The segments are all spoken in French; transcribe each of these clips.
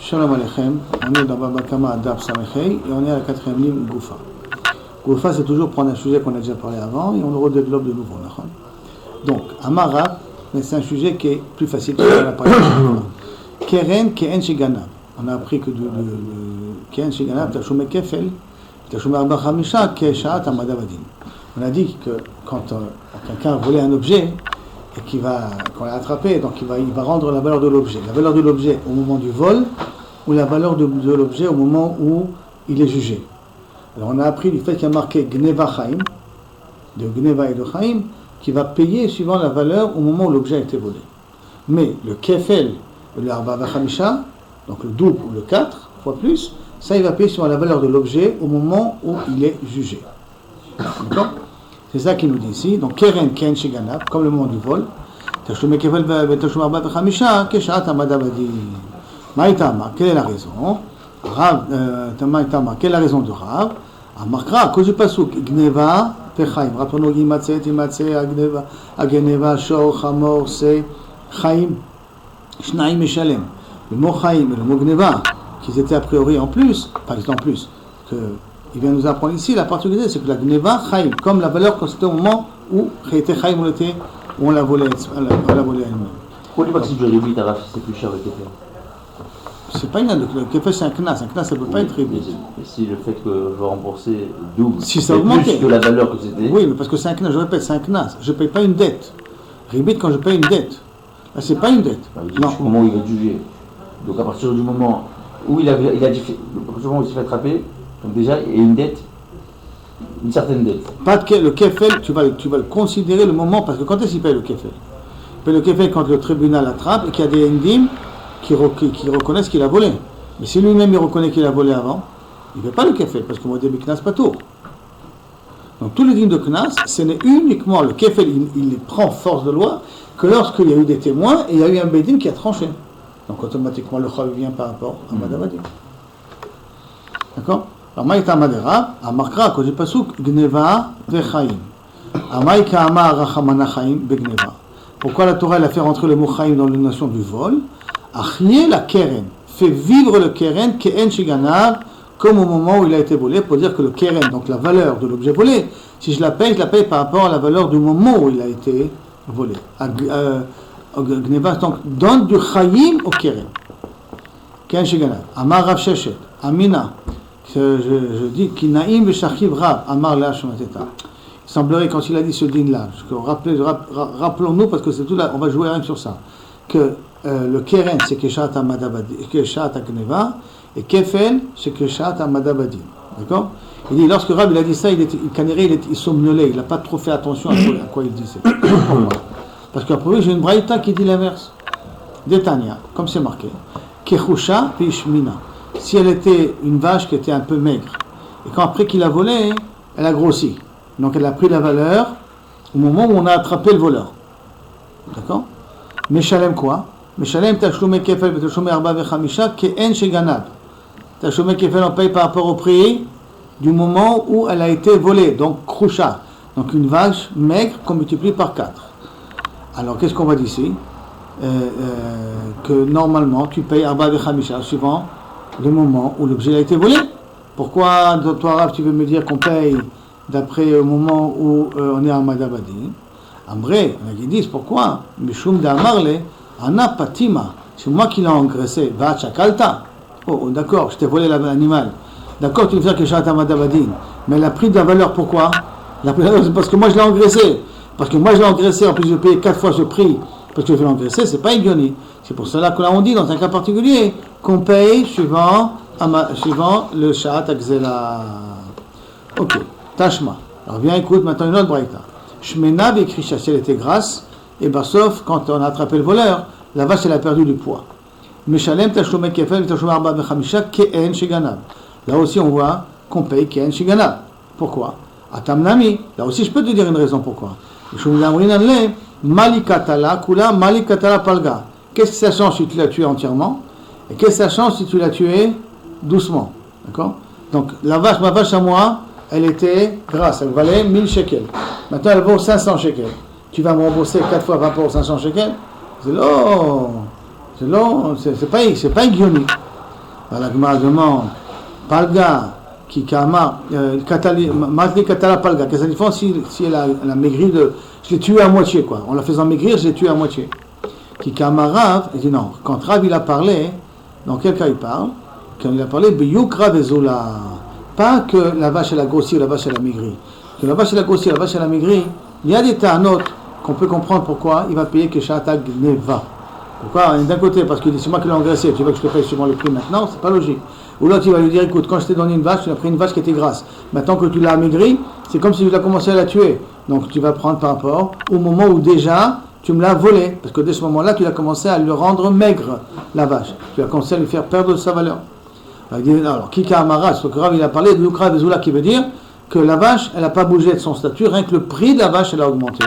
Shalom Aleichem, on est dans Baba Kama Adab Samechei et on est à la 4e ligne Goufa. Goufa, c'est toujours prendre un sujet qu'on a déjà parlé avant et on le redéveloppe de nouveau. Donc, Amara, mais c'est un sujet qui est plus facile que on a parlé avant. Keren Keen Shigana. On a appris que Keen Shigana, Tashome Kefel, Tashome Arba Hamisha, Keshat Amadavadin. On a dit que quand quelqu'un a volé un objet, et qu'on l'a attrapé, donc il va rendre la valeur de l'objet. La valeur de l'objet au moment du vol, ou la valeur de l'objet au moment où il est jugé. Alors on a appris du fait qu'il y a marqué Gneva Chaim, de Gneva et de Chaim, qui va payer suivant la valeur au moment où l'objet a été volé. Mais le Kefel, le Arba Vachamisha, donc le double ou le 4 fois plus, ça il va payer suivant la valeur de l'objet au moment où il est jugé. D'accord ? C'est ça qu'il nous dit ici. Donc, Keren Ken Shiganab, comme le moment du vol. Tashlume Kefel Tashlume Arba Vachamisha, Keshat Amadavadi. Maïtama, quelle est la raison? Maïtama, quelle est la raison de Rav? Amarkra, à cause du pasuk, Gneva, Pechaim. Rappelons-nous, Yimatse, Timatse, Agneva, Shor, Chamor, Se, Chaim, Shnaim et Shalem. Le mot Chaim et le mot Gneva, qui étaient a priori en plus, pas en plus, il vient nous apprendre ici, la particularité, c'est que la Gneva, Chaim, comme la valeur quand c'était au moment où Chaim, on l'a volé à elle-même. Pourquoi tu parles du rébit, c'est plus cher le Kefel? C'est pas une le Kefel, c'est un knas ça peut pas être rébit. Mais si le fait que je dois rembourser double, si ça augmente plus que la valeur que c'était. Oui, mais parce que c'est un knas, je répète, c'est un knas. Je paye pas une dette. Rébit quand je paye une dette. Là, c'est pas une dette. Non. Au moment où il va être jugé. Donc à partir du moment où il a dit, à partir du moment où il s'est fait attraper, donc déjà il y a une dette, une certaine dette. Pas de le Kefel, tu vas le considérer le moment, parce que quand est-ce qu'il paye le Kefel? Il paye le Kefel quand le tribunal attrape et qu'il y a des Indim qui reconnaissent qu'il a volé. Mais si lui-même il reconnaît qu'il a volé avant, il ne fait pas le Kefel, parce que moi, début Knas pas tout. Donc tous les dîmes de Knas, ce n'est uniquement le Kefel, il prend force de loi que lorsqu'il y a eu des témoins et il y a eu un Bédin qui a tranché. Donc automatiquement le Chav vient par rapport à Madavadi. D'accord? Alors Maïta Madera, Amarkra, à cause du Pasuk, Gneva Vechaim. Amaïka Amar Rachamana Chaim Begneva. Pourquoi la Torah elle a fait rentrer le mot Chaim dans la notion du vol? Achye la keren, fait vivre le keren ke'en shiganav, comme au moment où il a été volé, pour dire que le keren, donc la valeur de l'objet volé, si je la paye par rapport à la valeur du moment où il a été volé. Gneva, donc donne du chayim au keren. Ke'en shiganav. Amar Rav Sheshet, Amina, je dis, ki naim v'shachiv Rav, Amar la Shmateta. Il semblerait, quand il a dit ce din-là, rappelons-nous, parce que c'est tout là, on va jouer rien sur ça, que le keren c'est Keshat Amadabadi, Keshat Agneva, et Kefel c'est Keshat Amadabadi. D'accord? Il dit, lorsque Rab il a dit ça, il somnolait, il n'a pas trop fait attention à quoi il disait. Parce qu'après, j'ai une braïta qui dit l'inverse. Détania, comme c'est marqué. Kechusha Pishmina. Si elle était une vache qui était un peu maigre, et quand après qu'il a volé, elle a grossi. Donc elle a pris la valeur au moment où on a attrapé le voleur. D'accord? Meshalem quoi? Meshalem Tashlume Kefel Tashlume Arba Vechamisha Ke'en Sheganab. Tashlume Kefel on paye par rapport au prix du moment où elle a été volée. Donc Krusha. Donc une vache maigre qu'on multiplie par 4. Alors qu'est-ce qu'on va dire ici? Que normalement tu payes Arba Vechamisha suivant le moment où l'objet a été volé. Pourquoi, toi Rav, tu veux me dire qu'on paye d'après au moment où on est à Madabadi? Amré, ils disent pourquoi? Mishum d'Amarle, Ana Patima, c'est moi qui l'ai engraissé, Va Chakalta. Oh, d'accord, je t'ai volé l'animal. D'accord, tu veux faire que Shata Madabadin. Mais elle a pris de la valeur, pourquoi? C'est parce que moi je l'ai engraissé. Parce que moi je l'ai engraissé, en plus je paye 4 fois ce prix. Parce que je vais l'engraisser, c'est pas Igioni. C'est pour cela qu'on dit dans un cas particulier qu'on paye suivant le Shat Akzela. Ok, Tashma. Alors viens, écoute maintenant une autre braïta. Shmena Bekrisha, si elle était grasse, et ben sauf quand on a attrapé le voleur, la vache elle a perdu du poids. Meshalem Tashlume Kefel Tashlume Arba Bechamisha Ke'en Shiganab. Là aussi on voit qu'on paye Ke'en Shiganab. Pourquoi? Atamnami. Là aussi je peux te dire une raison pourquoi. Malikatala Kula Malikatala Palga. Qu'est-ce que ça change si tu l'as tué entièrement? Et qu'est-ce que ça change si tu l'as tué doucement? D'accord? Donc ma vache à moi, elle était grasse, elle valait 1000 shekels. Maintenant, elle vaut 500 shekels. Tu vas me rembourser 4 fois par rapport aux 500 shekels? C'est long. C'est pas Igioni. La Gemara demande, Palga, qui Kama, Matli Katala Palga, qu'est-ce que ça différence si elle a maigri de. Je l'ai tué à moitié, quoi. En la faisant maigrir, je l'ai tué à moitié. Qui Kama Rav, il dit non. Quand Rav il a parlé, dans quel cas il parle? Quand il a parlé, Biyukra Vezula. Pas que la vache elle a grossi ou la vache elle a maigri. Que la vache elle a grossi, la vache elle a maigri, il y a des ta'anot qu'on peut comprendre pourquoi il va payer que Sha'ata Gneva. Pourquoi? D'un côté, parce qu'il dit c'est moi qui l'ai engraissé, tu veux que je te paye suivant le prix maintenant, c'est pas logique. Ou l'autre il va lui dire écoute, quand je t'ai donné une vache, tu as pris une vache qui était grasse. Maintenant que tu l'as amaigrie, c'est comme si tu as commencé à la tuer. Donc tu vas prendre par rapport au moment où déjà tu me l'as volé. Parce que dès ce moment-là, tu as commencé à le rendre maigre, la vache. Tu as commencé à lui faire perdre sa valeur. Alors, Kika Amara, ce que Rav il a parlé de Lukra Vezula qui veut dire que la vache, elle n'a pas bougé de son statut, rien que le prix de la vache, elle a augmenté.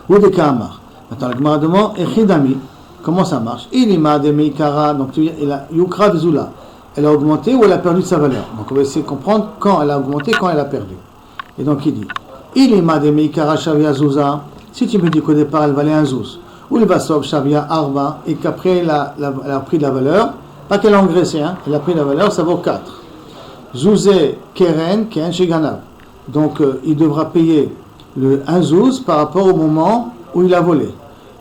Ou de Kamar. Maintenant, la Gemara demande, Echidami, comment ça marche? Ilima de Meikara, donc tu veux dire, Yukra Vezula, elle a augmenté ou elle a perdu de sa valeur? Donc on va essayer de comprendre quand elle a augmenté, quand elle a perdu. Et donc il dit, Ilima de Meikara Shavia Zouza, si tu me dis qu'au départ elle valait un zouz, ou le Vasov Shavia Arba, et qu'après elle a pris de la valeur, pas qu'elle a engraissé, hein, elle a pris de la valeur, ça vaut 4. Zouzé Keren Sheganav. Donc il devra payer le 1 zouz par rapport au moment où il a volé.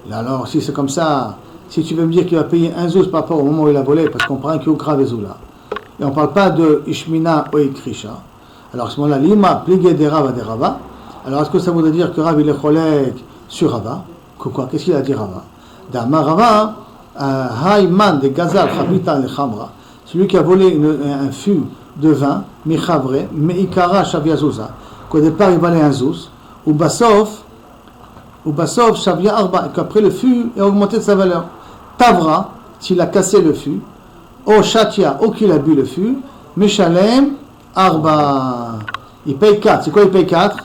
Et alors si c'est comme ça, si tu veux me dire qu'il va payer 1 zouz par rapport au moment où il a volé, parce qu'on prend un Kyokra Vezula, et on ne parle pas de Ishmina ou Ikrisha, alors à ce moment-là, Lima pligé des Rava des Rava, alors est-ce que ça voudrait dire que Rav il est cholek sur Rava? Quoi? Qu'est-ce qu'il a dit Rava? Dama Rava, Haïman de Gazal Chabita le Khamra, celui qui a volé un fût de vin, Michavre, Meikara Shavia Zouza, qu'au départ il valait un zouz, ou Bassof Shavia Arba, et qu'après le fût a augmenté de sa valeur. Tavra, s'il a cassé le fût, O Shatia, ou qu'il a bu le fût, Meshalem Arba, il paye 4. C'est quoi il paye 4?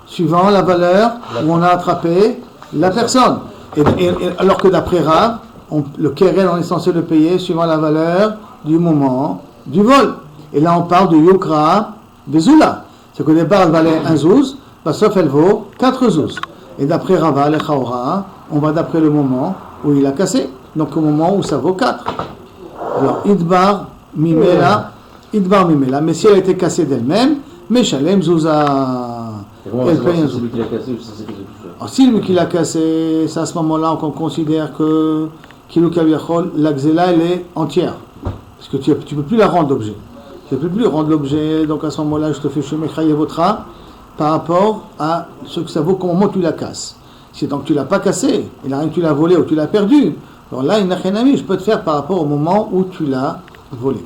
Suivant la valeur où on a attrapé la personne. Et alors que d'après Rav, le keren on est censé le payer suivant la valeur du moment du vol. Et là on parle de Yukra Vezula. C'est qu'au départ elle valait un zouz, sauf elle vaut 4 zouz. Et d'après Rava, le Chaora, on va d'après le moment où il a cassé. Donc au moment où ça vaut 4. Alors Idbar Mimela, mais si elle a été cassée d'elle-même, Meshalem Zouza. Elle paye un zouz. Alors si lui qui l'a cassé, c'est à ce moment-là qu'on considère que Kilou Kaviachol, la Xéla elle est entière. Parce que tu ne peux plus la rendre l'objet. Tu ne peux plus rendre l'objet, donc à ce moment-là, je te fais Shemechaye Votra par rapport à ce que ça vaut au moment où tu la casses. Si tant que tu ne l'as pas cassé, et là, tu l'as volé ou tu l'as perdu, alors là, il n'a rien à voir, je peux te faire par rapport au moment où tu l'as volé.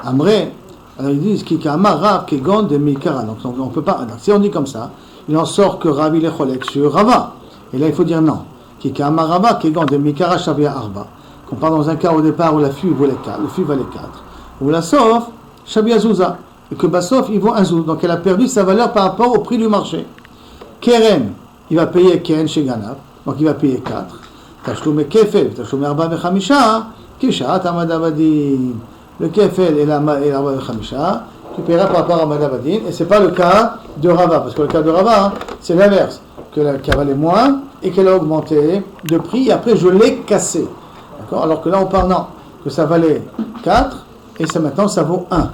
Amré, alors ils disent Kikama Rav Kegon de Mikara. Donc on peut pas. Donc, si on dit comme ça, il en sort que Rav il est cholek sur Rava. Et là, il faut dire non. Kikama Rava Kegon de Mikara Shavia Arba. Qu'on parle dans un cas au départ où le fût valait 4. Ou la Sof, Shavia Zouza. Et que Bassof, il vaut un zouz. Donc elle a perdu sa valeur par rapport au prix du marché. Keren, il va payer Keren chez Ganav. Donc il va payer 4. Tashloum Kefel, Tashloum Arba Vechamisha, Kisha Tamadavadin. Le Kefel et l'Arba Vechamisha, tu paieras par rapport à Madavadin. Et ce n'est pas le cas de Rava. Parce que le cas de Rava, c'est l'inverse. Qu'elle valait moins et qu'elle a augmenté de prix. Et après, je l'ai cassé. D'accord? Alors que là, on parle non. Que ça valait 4 et ça maintenant, ça vaut 1.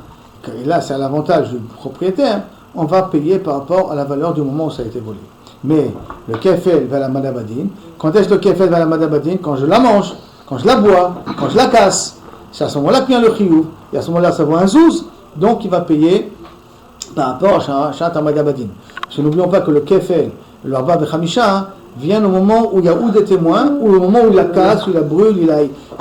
Et là, c'est à l'avantage du propriétaire. On va payer par rapport à la valeur du moment où ça a été volé. Mais le kefel va la madabadine. Quand est-ce que le kefel va la madabadine? Quand je la mange, quand je la bois, quand je la casse. C'est à ce moment-là qu'il y a le chiyuv. Et à ce moment-là, ça vaut un zouz. Donc, il va payer par rapport à Shat Madabadine. Parce que n'oublions pas que le kefel, le Arba Bechamisha, vient au moment où il y a ou des témoins, ou au moment où il la casse, où il la brûle,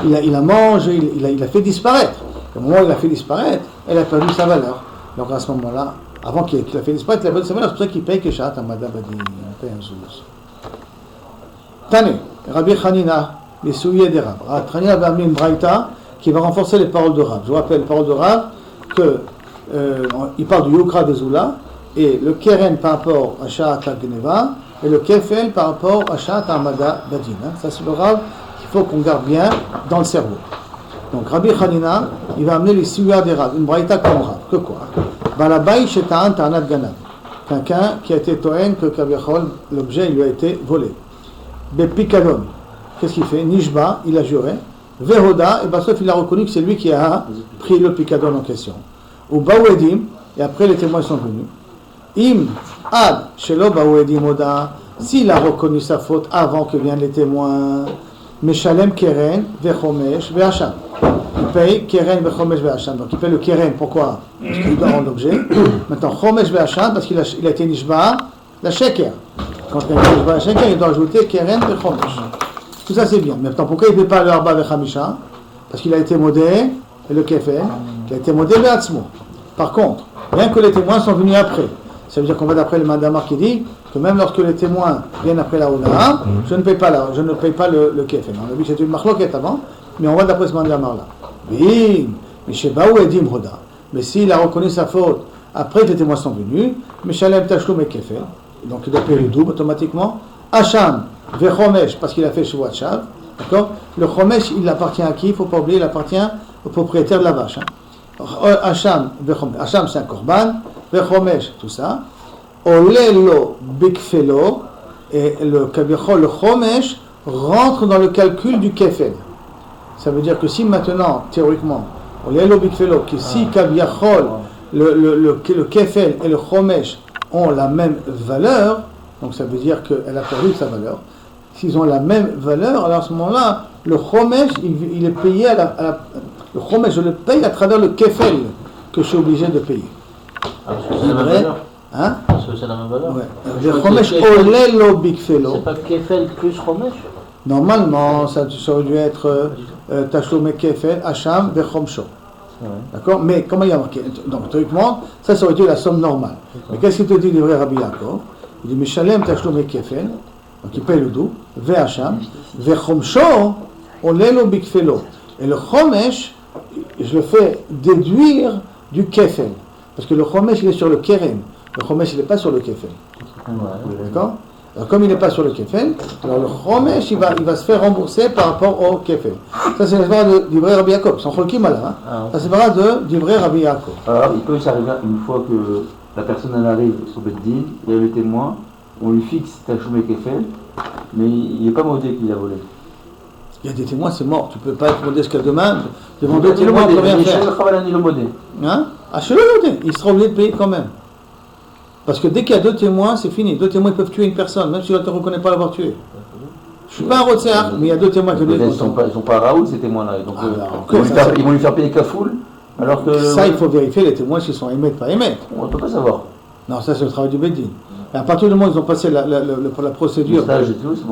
il la mange, il la fait disparaître. Au moment où il la fait disparaître, elle a perdu sa valeur. Donc à ce moment-là, avant qu'il la fait disparaître, elle a perdu sa valeur. C'est pour ça qu'il paye que Shat Madabadine. Il paye un zouz. Tane, Rabbi Hanina, les souillés des Rav. Rabbi Hanina va amener une braïta qui va renforcer les paroles de Rav. Je vous rappelle les paroles de Rav que il parle du Yukra de Zula et le Keren par rapport à Shat Gneva et le Kefel par rapport à Shat Amada Badin. Ça c'est le Rav qu'il faut qu'on garde bien dans le cerveau. Donc Rabbi Hanina, il va amener les souillés des Rav, une braïta comme Rav. Que quoi? Balabaï Shetan Tanat Ganav. Quelqu'un qui a été tohen que Kaviachol, l'objet lui a été volé. Bepikadon. Qu'est-ce qu'il fait? Nishba, il a juré. Vehoda, et sauf il a reconnu que c'est lui qui a pris le picadon en question. Ou Baouedim, et après les témoins sont venus. Im ad shelo Baouedim Oda, s'il a reconnu sa faute avant que viennent les témoins, Meshalem Keren, Vechomesh, Veacham. Il paye Keren, Vechomesh, Veacham. Donc il paye le Keren, pourquoi? Parce qu'il doit rendre l'objet. Maintenant, Chomesh, Veacham, parce qu'il a été Nishba, la Sheker. Quand il a été Nishba, la Sheker, il doit ajouter Keren, Vechomesh. Tout ça c'est bien. Maintenant, pourquoi il ne paye pas le Arba Vechamisha? Parce qu'il a été modé, et le Kefel, il a été modé Veatzmo. Par contre, bien que les témoins sont venus après, ça veut dire qu'on va d'après le Mandamar qui dit que même lorsque les témoins viennent après la Oda, je ne paye pas le Kefel. On a vu que c'était une marloquette avant, mais on va d'après ce Mandamar là. Oui, mais chez Baou Edim Hoda. Mais s'il a reconnu sa faute après que les témoins sont venus, Meshalem Tachloum et Kefel, donc il doit payer le double automatiquement. Hacham, Vechomesh, parce qu'il a fait Shuvat Shav, d'accord? Le Chomesh, il appartient à qui? Il ne faut pas oublier, il appartient au propriétaire de la vache. Hacham, Vechomesh. Hacham, c'est un korban, Vechomesh, tout ça. Olelo Bikfelo, et le Chomesh rentre dans le calcul du Kefel. Ça veut dire que si maintenant, théoriquement, Olelo Bikfelo, que si Kaviachol, le Kefel et le Chomesh ont la même valeur, donc ça veut dire qu'elle a perdu sa valeur. S'ils ont la même valeur, alors à ce moment-là, le Chomesh, il est payé le Chomesh, je le paye à travers le Kefel que je suis obligé de payer. Parce que c'est la même valeur. Hein? Parce que c'est la même valeur. Ouais. Le Chomesh Olelo Bikfelo. C'est pas Kefel plus Chomesh? Normalement, ça aurait dû être Tachlomé Kefel, Hacham, Vechomsho. D'accord? Mais comment il y a marqué? Donc, théoriquement, ça aurait été la somme normale. Mais qu'est-ce qu'il te dit le vrai Rabbi Yaakov? Il dit Meshalem Tachlomé Kefel, donc il paye le double, Vecham, Vechomsho, Olelo Bikfelo. Et le Chomesh, je le fais déduire du Kefel. Parce que le Chomesh, il est sur le Keren. Le Chomesh, il n'est pas sur le Kefel. D'accord? Alors, comme il n'est pas sur le Kefel, alors le Chomesh, il va se faire rembourser par rapport au Kefel. Ça, c'est l'histoire du vrai Rabbi Yaakov. Sans Cholkim là. Ça, c'est l'histoire du vrai Rabbi Yaakov. Alors, il peut s'arriver une fois que la personne elle arrive sur Beddin, il y a le témoin, on lui fixe Tachloum et Kefel, mais il n'est pas modé qu'il a volé. Il y a des témoins, c'est mort. Tu ne peux pas être modé jusqu'à demain. Devant deux témoins, on ne peut rien faire. Hein? Ah, chez le modé. Il sera obligé de payer quand même. Parce que dès qu'il y a deux témoins, c'est fini. Deux témoins, ils peuvent tuer une personne, même si l'autre ne reconnaît pas l'avoir tué. Je ne suis pas un Rotseach, mais il y a deux témoins qui Ils ne sont pas à Raoul, ces témoins-là. Donc, ils vont lui faire payer Kafoul. Alors que... Ça, il faut vérifier les témoins s'ils sont émettre, pas émettre. On ne peut pas savoir. Non, ça, c'est le travail du Beddin. Et à partir du moment où ils ont passé la procédure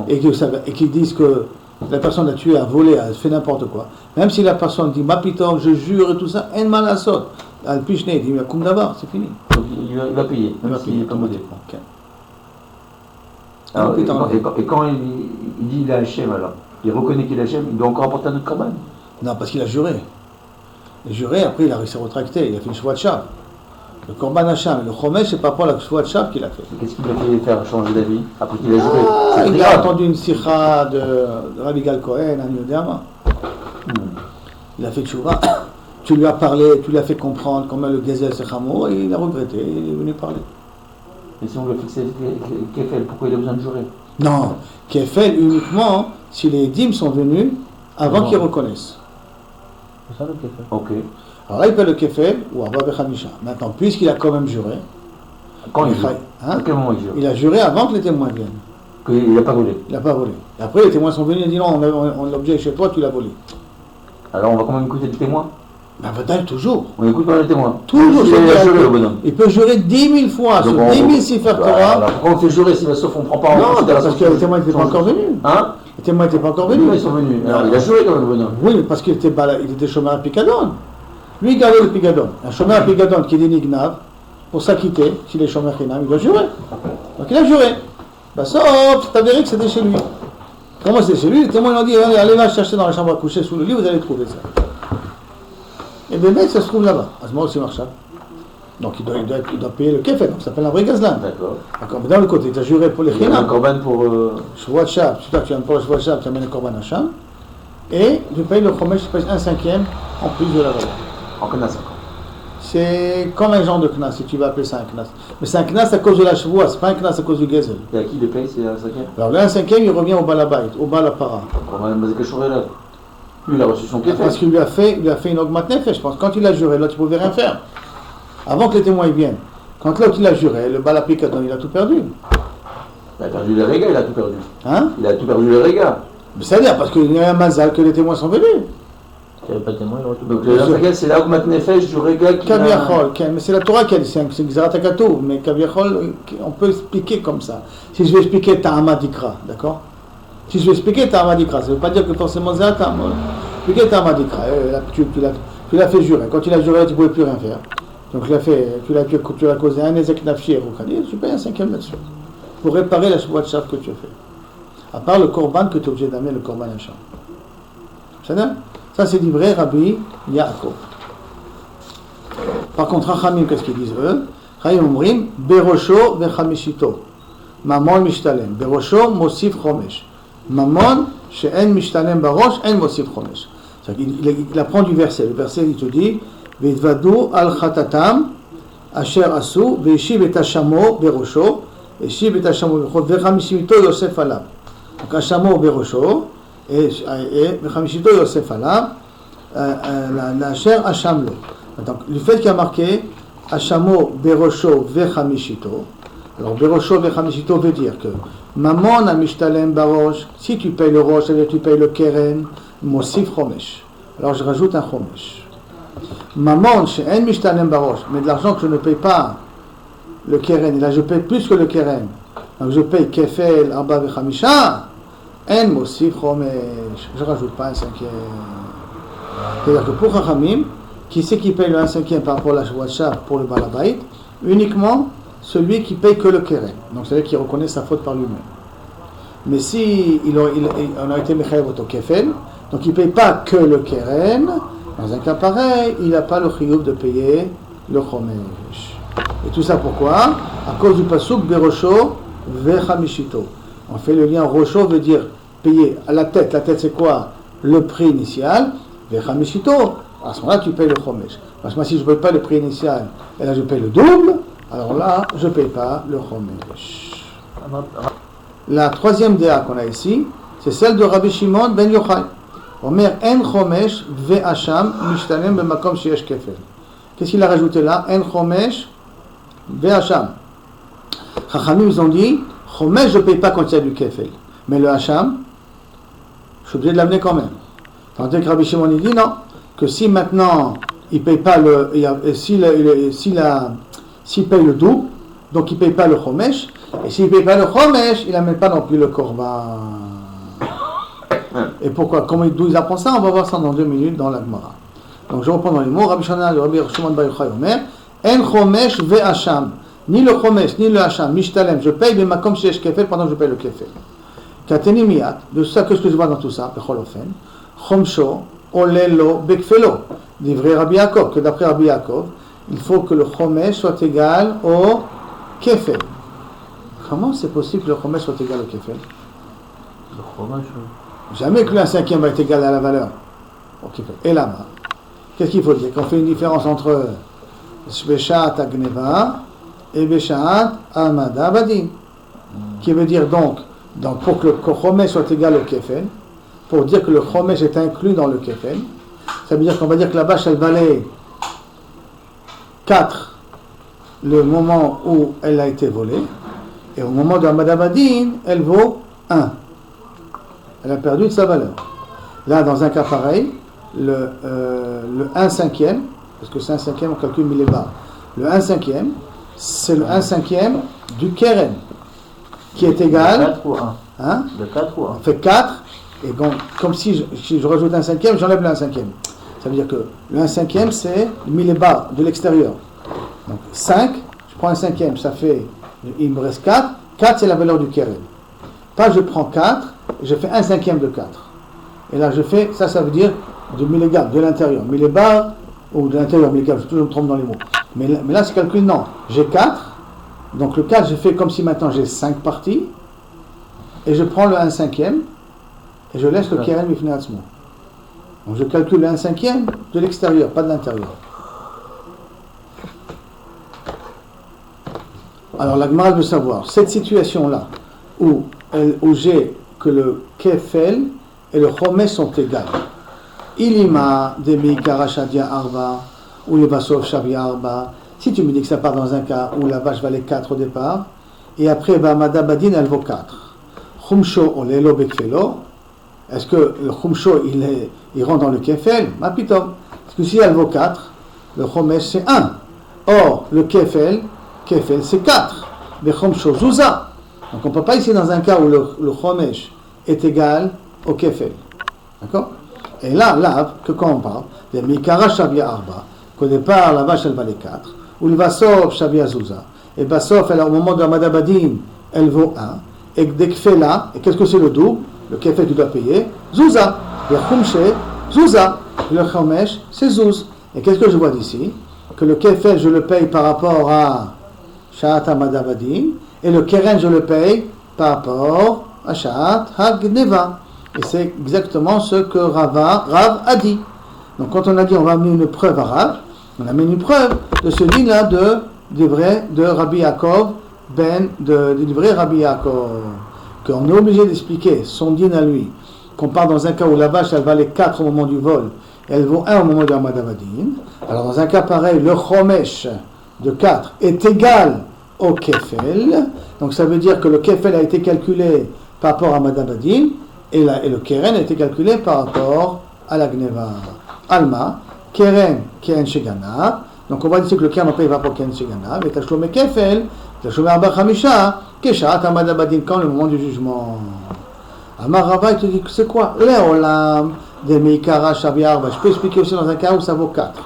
et qu'ils disent que la personne a tué, a volé, a fait n'importe quoi, même si la personne dit ma piton, je jure et tout ça, en mal à sot, al pichne, il dit mais comme d'abord, c'est fini. Donc il va payer, même s'il n'est pas modé. Okay. Alors, et quand il dit il est Hachem, alors il reconnaît qu'il est Hachem, il doit encore apporter un autre korban? Non, parce qu'il a juré. Il a juré, après il s'est retracté, il a fait une Shvat Shav. Le Korban Hacham, le Chomesh, c'est pas pour la Shvat Shav qu'il a fait. Qu'est-ce qu'il a fait faire changer d'avis après qu'il a juré? Il a entendu une sikha de Rabbi Gal Cohen, un Yodama. Il a fait tchouva. Tu lui as parlé, tu lui as fait comprendre comment le Gezel c'est Chamour, et il a regretté, il est venu parler. Et si on veut fixer Kefel, pourquoi il a besoin de jurer? Non, Kefel uniquement si les dîmes sont venus avant qu'ils reconnaissent. C'est ça le Kefel. Ok. Alors là, il paie le Kefel ou Arba Bechamisha. Maintenant, puisqu'il a quand même juré. Quand il jure? À quel moment il jure? Il a juré avant que les témoins viennent. Qu'il n'a pas volé? Il n'a pas volé. Et après, les témoins sont venus et dit non, l'objet est chez toi, tu l'as volé. Alors on va quand même écouter le témoin? Ben, peut-être toujours. On écoute pas le témoin. Toujours. Il a juré, le bonhomme. Il peut jurer 10 000 fois sur 10 000 Sefer Torah. Alors pourquoi on fait jurer si sauf on ne prend pas en compte? Non, parce que les témoins n'étaient pas encore venus. Hein? Les témoins n'étaient pas encore venus. Ils sont venus. Alors il a juré quand même, le bonhomme. Oui, parce qu'il était chômeur à Picadon. Lui, il gardait le Picadon. Un chômeur à Picadon qui est des Nignav, pour s'acquitter, s'il est chômeur Chinam, il doit jurer. Donc il a juré. Ben ça, c'est avéré que c'était chez lui. Comment c'était chez lui? Les témoins lui ont dit allez va chercher dans la chambre à coucher sous le lit, vous allez trouver ça. Et bien, ça se trouve là-bas. À ce moment aussi, Marshall. Donc il doit payer le kefet, donc ça s'appelle un vrai gazlan. D'accord. Mais dans le côté, tu as juré pour les Chinam. Un korban pour. Shvuat Shav, si tu amènes pour le Shvuat Shav, tu amènes le korban Hacham. Et tu payes le Chomesh, tu payes 1/5 en plus de la valeur. En knas. C'est comme un genre de knas, si tu vas appeler ça un knas. Mais c'est un knas à cause de la Shvuat, c'est pas un knas à cause du Gezel. Et à qui le paye, c'est 1/5? Alors le 1/5, il revient au Balabait, au Balapara. On va basé que là. Lui, il a reçu son Parce kéfel. qu'il lui a fait une augmente nefesh, je pense. Quand il a juré, l'autre, il ne pouvait rien faire. Avant que les témoins y viennent. Quand l'autre, il a juré, le bal applicateur, il a tout perdu. Il a perdu les régas, il a tout perdu. Hein? Il a tout perdu les régas. C'est-à-dire, parce qu'il y a un mazal que les témoins sont venus. S'il n'y avait pas de témoin, il aurait tout Donc perdu. le régal, c'est la augmente nefesh du réga qui a... Kaviachol, mais c'est la Torah qui a dit, c'est Gzerat HaKatuv, mais Kaviachol, on peut expliquer comme ça. Si je vais expliquer Ta'ama Dikra, d'accord? Si je vais expliquer Ta'ama Dikra, ça ne veut pas dire que forcément c'est un Ta'ama. Expliquer Ta'ama Dikra, tu l'as fait jurer. Quand il a juré, tu ne pouvais plus rien faire. Donc tu l'as causé un Ezek Nafshi et Roukhadir, tu payes un 5e là-dessus. Pour réparer la Shvoat Shav que tu as fait. À part le Korban que tu es obligé d'amener, le Korban Hacham. C'est-à-dire? Ça, c'est du vrai Rabbi Yaakov. Par contre, Rachamim, qu'est-ce qu'ils disent eux? Rachamim omrim, Berosho vechamishito. Mamon mishtalem. Berosho mosif chomesh. Mamon she'en mishtalem barosh, en mosif chomesh. Il apprend du verset. Le verset, il te dit, Ve'tvadu al chatatam, asher asu, ve'eshiv et hashamo berosho, eshiv et hashamo berosho, vechamishito yosef alav. Donc, hashamo berosho, et Vechamishito Yosef Alav, la chair Hacham lo. Donc, le fait qu'il y a marqué Hachamo Berosho Vechamishito, alors Berosho Vechamishito veut dire que Mamon Amishtalem Barosh, si tu payes le roche, c'est-à-dire tu payes le keren, Mosif Chomesh. Alors je rajoute un Chomesh. Mamon She'en Mishtalem Barosh, mais de l'argent que je ne paye pas le keren, et là je paye plus que le keren, donc je paye Kefel Arba Vechamisha. En Mosif Chomesh, je ne rajoute pas un 5e. C'est-à-dire que pour Chachamim, qui c'est qui paye le 1/5 par rapport à la Shvoat Shav pour le Balabait? Uniquement celui qui paye que le Keren. Donc c'est-à-dire qui reconnaît sa faute par lui-même. Mais si on a été Mechayev au Kefel, donc il ne paye pas que le Keren, dans un cas pareil, il n'a pas le chiyuv de payer le Chomesh. Et tout ça pourquoi? À cause du pasuk Berosho Vechamishito. On fait le lien Rocho veut dire payer à la tête. La tête c'est quoi? Le prix initial. Vechamishito. À ce moment-là tu payes le chomesh. Parce que moi si je ne paye pas le prix initial et là je paye le double, alors là je ne paye pas le chomesh. La troisième déa qu'on a ici, c'est celle de Rabbi Shimon ben Yochai. Omer en chomesh ve'asham mishtalem b'makom sheyesh kefel. Qu'est-ce qu'il a rajouté là? En chomesh ve'asham. Chachamim ils ont dit Chomesh, je ne paye pas quand il y a du kefel. Mais le hacham, je suis obligé de l'amener quand même. Tandis que Rabbi Shimon il dit non, que si maintenant il ne paye pas s'il paye le double, donc il ne paye pas le chomesh, et s'il ne paye pas le chomesh, il n'amène pas non plus le korban. Et pourquoi? D'où il apprend ça? On va voir ça dans 2 minutes dans la Gemara. Donc je reprends dans les mots. Rabbi Shimon bar Yochai Omer, en chomesh ve hacham. Ni le chomesh, ni le hacham, mishtalem, je paye, mais makom sheyesh kefel pendant que je paye le kefel. Kateni miyat, de ça que je vois dans tout ça, bechol ofen, chomsho, olelo, bekfelo, livré Rabbi Yaakov, que d'après Rabbi Yaakov, il faut que le chomesh soit égal au kefel. Comment c'est possible que le chomesh soit égal au kefel? Le fromage. Jamais que le 1/5 va être égal à la valeur au kefel. Et là-bas, qu'est-ce qu'il faut dire? Qu'on fait une différence entre Shveshat Agneva et Beshaat Amada Badin, qui veut dire donc pour que le chomesh soit égal au kefel, pour dire que le chomesh est inclus dans le kefel, ça veut dire qu'on va dire que la vache elle valait 4 le moment où elle a été volée, et au moment de Amada Badin, elle vaut 1. Elle a perdu de sa valeur. Là, dans un cas pareil, le 1/5, parce que c'est 1/5, on calcule 1000 bars. Le 1/5, c'est le 1/5 du keren, qui est égal. De 4 ou 1. Hein? De 4 ou 1. On fait 4, et donc, comme si je rajoute un 5e, j'enlève le 1/5. Ça veut dire que le 1/5, c'est 1000 bars de l'extérieur. Donc 5, je prends un 5e, ça fait, il me reste 4. 4, c'est la valeur du keren. Pas je prends 4, et je fais 1/5 de 4. Et là, je fais, ça veut dire de 1000 bars de l'intérieur. 1000 bars, ou de l'intérieur, 1000 bars, je toujours me trompe dans les mots. Mais là, c'est calcul, non. J'ai 4, donc le 4, je fais comme si maintenant j'ai 5 parties, et je prends le 1/5, et je laisse le keren mifnei atzmo. Donc je calcule le 1/5 de l'extérieur, pas de l'intérieur. Alors la Gemara veut savoir, cette situation-là, où j'ai que le kefel et le chomesh sont égales, Ilima de Meikara Shadia Arba ou le Vasov Shavia Arba. Si tu me dis que ça part dans un cas où la vache valait 4 au départ, et après Bamada Badin elle vaut 4. Khumsho Olelo Bekfelo. Est-ce que le Khumsho il rentre dans le Kefel? Mapitom. Parce que si elle vaut 4, le Chomesh c'est 1. Or, le Kefel c'est 4. Mais Khumsho Zouza. Donc on ne peut pas ici dans un cas où le Chomesh est égal au Kefel. D'accord? Et là, que quand on parle, de Mikara Shavia Arba, qu'au départ la vache elle valait 4, ou le Vasov Shavia Zouza, et Basov, au moment de Amada Badin, elle vaut 1, et dès que fait là, et qu'est-ce que c'est le double? Le Kefel tu dois payer, Zouza, le Khumshe, Zouza, le Chomesh, c'est Zouz. Et qu'est-ce que je vois d'ici? Que le Kefel je le paye par rapport à Sha'at Amada Badin, et le Keren je le paye par rapport à Sha'at HaGneva. Et c'est exactement ce que Rav a dit. Donc quand on a dit on va amener une preuve à Rav, on amène une preuve de ce din-là de Rabbi Yaakov, du vrai Rabbi Yaakov, qu'on est obligé d'expliquer son din à lui, qu'on part dans un cas où la vache elle valait 4 au moment du vol, et elle vaut 1 au moment de Amada Badin. Alors dans un cas pareil, le Chomesh de 4 est égal au Kefel, donc ça veut dire que le Kefel a été calculé par rapport à Amada Badin, et le Keren a été calculé par rapport à la Gneva. Alma, Keren Shegana. Donc on va dire que le Keren paye par rapport à Keren Shegana. Mais Tachlomé Kefel, Tachlomé Arba Chamisha, Keshat Amada Badin, quand le moment du jugement. Amar Rava, il te dit que c'est quoi? Léolam de Meikara Shavia Arba. Je peux expliquer aussi dans un cas où ça vaut 4.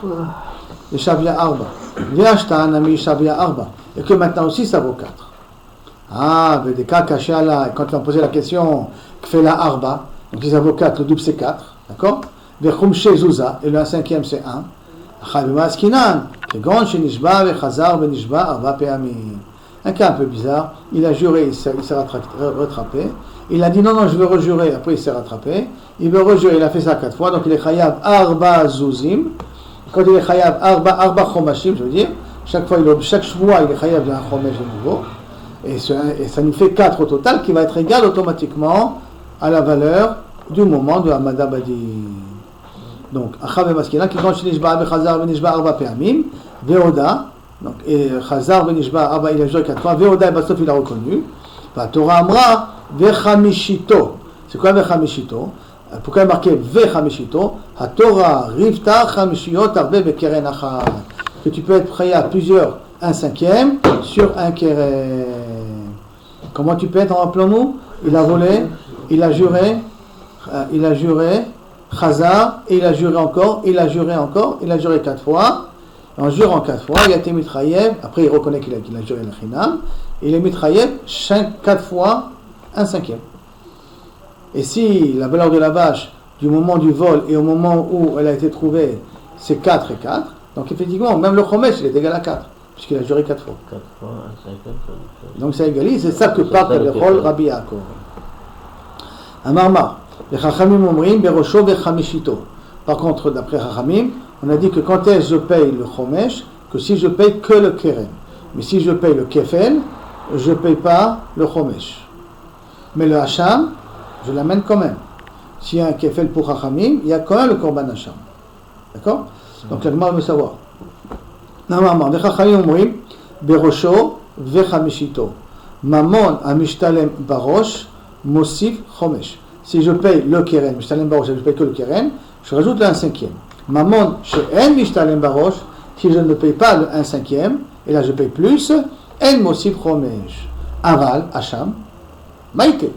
Le Shavia Arba. Viashtan Ami Shavia Arba. Et que maintenant aussi ça vaut 4. Ah, mais des cas cachés là, quand tu as posé la question, fait la Arba, donc les avocats, le double c'est 4, d'accord? Vechumshe Zouza, et le 5e c'est 1. Chavima Askinan, Kegon Shenishba, Vechazar, Benishba, Arba Peami. Un cas un peu bizarre, il a juré, il s'est rattrapé. Il a dit non, je veux rejurer, après il s'est rattrapé. Il veut rejurer, il a fait ça 4 fois, donc il est Chayav Arba Zouzim. Quand il est Chayav Arba Chomashim, je veux dire, chaque fois il est Chayav d'un Chomesh de nouveau. Et ça nous fait 4 au total, qui va être égal automatiquement à la valeur du moment de Amada Badin. Donc, Achav et Maskina, qui quand Shinishba, Chazar, Benishba, Arba Peamim, Veoda, donc, et Chazar, Benishba, Arba, il a juré 4 fois, Veoda, et Basof, il a reconnu. La Torah Amra, Vechamishito. C'est quoi Vechamishito? Pourquoi il est marqué Vechamishito? La Torah, Rivta, Chamishiot, Arbe, Bekeren, Achad. Que tu peux être prêt à plusieurs, 1/5 sur un keren. Comment tu peux être en rappelons-nous? Il a volé, il a juré, Chazar, et il a juré encore, il a juré 4 fois. En jurant 4 fois, il a été mitraïev, après il reconnaît qu'il a juré la chinam, il est mitraïev 4 fois 1/5. Et si la valeur de la vache, du moment du vol et au moment où elle a été trouvée, c'est 4 et 4, donc effectivement, même le Chomesh, il est égal à 4. Puisqu'il a juré 4 fois. 4 fois, 1/5. Donc ça égalise, c'est ça que parle le Chol Rabbi Yaakov. Amarma, les Chachamim omrim berosho vechamishito. Par contre, d'après Chachamim, on a dit que quand est-ce que je paye le Chomesh, que si je paye que le Keren. Mais si je paye le Kefel, je ne paye pas le Chomesh. Mais le Hacham, je l'amène quand même. S'il y a un Kefel pour Chachamim, il y a quand même le Korban Hacham. D'accord? Donc la Gemara veut savoir. Normalement, les Chachamim omrim berosho vechamishito. Mamon amishtalem barosh mosif chomesh. Si je paye le keren, mishtalem barosh, je paye que le keren, je rajoute le 1/5. Mamon she'en mishtalem barosh, si je ne paye pas le 1/5, et là je paye plus, en mosif chomesh. Aval, hacham, maïté.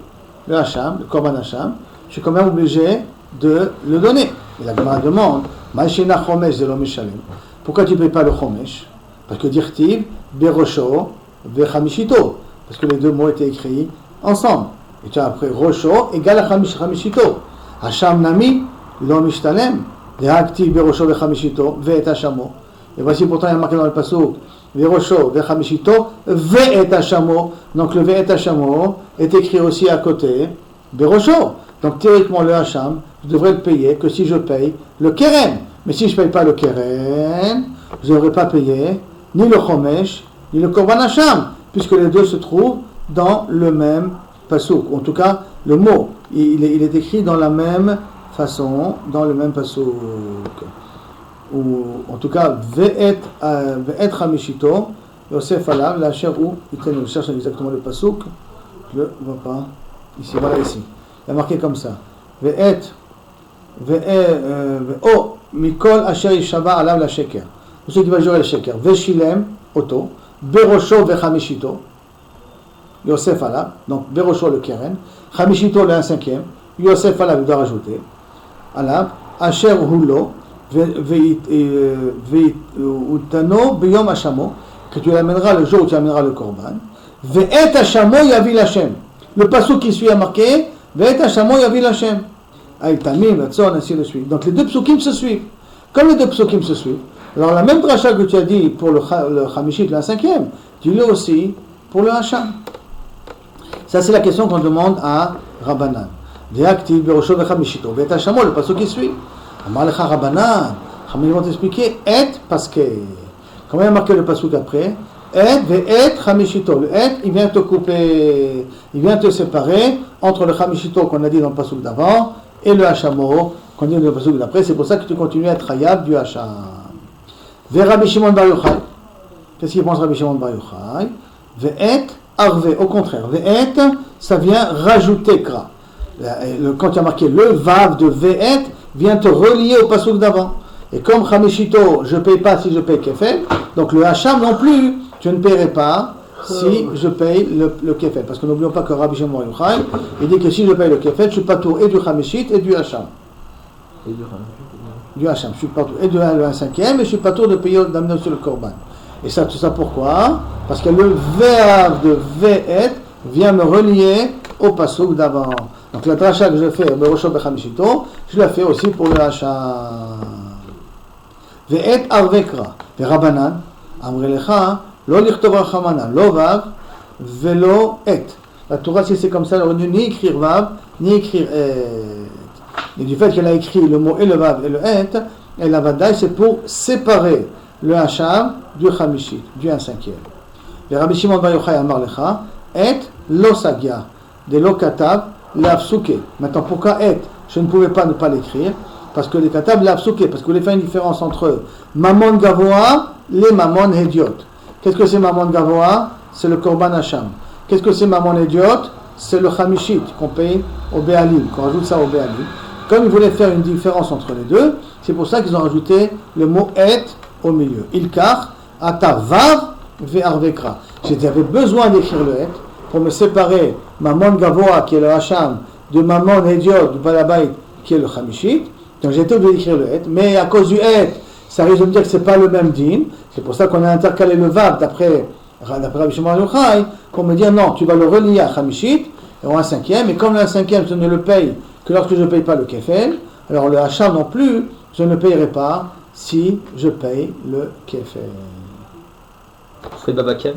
Le hacham, le korban hacham, je suis quand même obligé de le donner. Et la Gemara demande, maïshena chomesh de l'omeshalem. Pourquoi tu ne payes pas le chomesh? Parce que dirtiv, berosho, vechamishito. Parce que les deux mots étaient écrits ensemble. Et tu as après rosho égale à chamishito. Hacham nami, lo mishtalem. Deaktiv, berosho, vechamishito, ve'et hachamo. Et voici pourtant il y a marqué dans le pasuk, berosho, vechamishito, ve'et hachamo. Donc le ve'et hachamo est écrit aussi à côté, berosho. Donc théoriquement le hacham, je devrais le payer que si je paye le keren. Mais si je ne paye pas le keren, je n'aurais pas payé ni le chomesh, ni le korban hacham, puisque les deux se trouvent dans le même pasuk. En tout cas, le mot, il est écrit dans la même façon dans le même pasuk. Ou en tout cas, ve'et chamishito, Yosef alav, la chair où, je cherche exactement le pasuk, je ne le vois pas, ici, voilà ici. Il y a marqué comme ça. Ve'o, mikol asher yishava alav la sheker. Pour ceux qui va jurer le sheker. Ve'shilem, oto, berosho ve'chamishito, Yosef alav, donc berosho le keren, chamishito le 1/5, Yosef alav, il doit rajouter, alav, asher hulo, ve'utano biyom hashamo, que tu l'amèneras le jour où tu amèneras le korban. Ve'et hashamo yavi l'Hashem. Le pasuk qui suit a marqué Ve'et hashamo yavi l'Hashem. Aïe tamim, vatson, ainsi de suite. Donc les deux psukim se suivent. Comme les deux psukim se suivent. Alors la même dracha que tu as dit pour le chamishit, le 5e, dis-le aussi pour le hacham. Ça c'est la question qu'on demande à Rabbanan. Ve'aktiv berosho ve'chamishito. Ve'et hashamo, le pasuk qui suit. Amar lecha Rabbanan. Ils vont t'expliquer et parce que. Comment il y a marqué le pasuk après? Et ve'et chamishito. Le et, il vient te couper, il vient te séparer entre le chamishito qu'on a dit dans le pasuk d'avant et le hachamo qu'on dit dans le pasuk d'après. C'est pour ça que tu continues à être hayab du hacham. Ve Rabbi Shimon Bar Yochai. Qu'est-ce qu'il pense Rabbi Shimon Bar Yochai? Ve'et arve. Au contraire, ve'et, ça vient rajouter kra. Quand il y a marqué le vav de ve'et, vient te relier au pasuk d'avant. Et comme chamishito, je ne paye pas si je paye kefel, donc le hacham non plus, je ne paierai pas si je paye le kefel. Parce que n'oublions pas que Rabbi Shimon Yochai, il dit que si je paye le kefel, je suis pas tout et du chamishit et du hacham. Du hacham, je suis pas tout et de le 1/5, et je suis pas tout de payer d'amener sur le korban. Et ça, tout ça pourquoi? Parce que le verbe de ve'et vient me relier au pasuk d'avant. Donc la dracha que je fais, berosho bechamishito, je la fais aussi pour le hacham. Ve'et arvekra, ve'rabanan, amrelecha, lo lichtov rachamana, lo vav, velo et. La Torah, si c'est comme ça, elle aurait dû ni écrire vav, ni écrire et. Et du fait qu'elle a écrit le mot et le vav et le et, elle a vadaï, c'est pour séparer le hacham du chamishit, du 1/5. Le Rabbi Shimon Bar Yochai amar lecha, et lo sagia, de lo katav, l'afsuke. Maintenant, pourquoi et? Je ne pouvais pas ne pas l'écrire. Parce que les katab l'afsuke, parce que vous voulez faire une différence entre mamon gavoa, les mamon hediot. Qu'est-ce que c'est mamon gavoa? C'est le korban hacham. Qu'est-ce que c'est mamon hediot? C'est le chamishit qu'on paye au béalim, qu'on rajoute ça au béalim. Comme ils voulaient faire une différence entre les deux, c'est pour ça qu'ils ont rajouté le mot et au milieu. Ilkar, ata vav ve'arvekra. J'avais besoin d'écrire le et pour me séparer mamon gavoa, qui est le hacham, de mamon hediot, du balabait, qui est le chamishit. Donc j'ai été obligé d'écrire le et, mais à cause du et, ça risque de me dire que ce n'est pas le même din. C'est pour ça qu'on a intercalé le vav d'après Rabbi Shimon Yochai, pour me dire non, tu vas le relier à chamishit, et au 1/5, et comme le 1/5 je ne le paye que lorsque je ne paye pas le kefel, alors le hacham non plus, je ne payerai pas si je paye le kefel. C'est Babakem.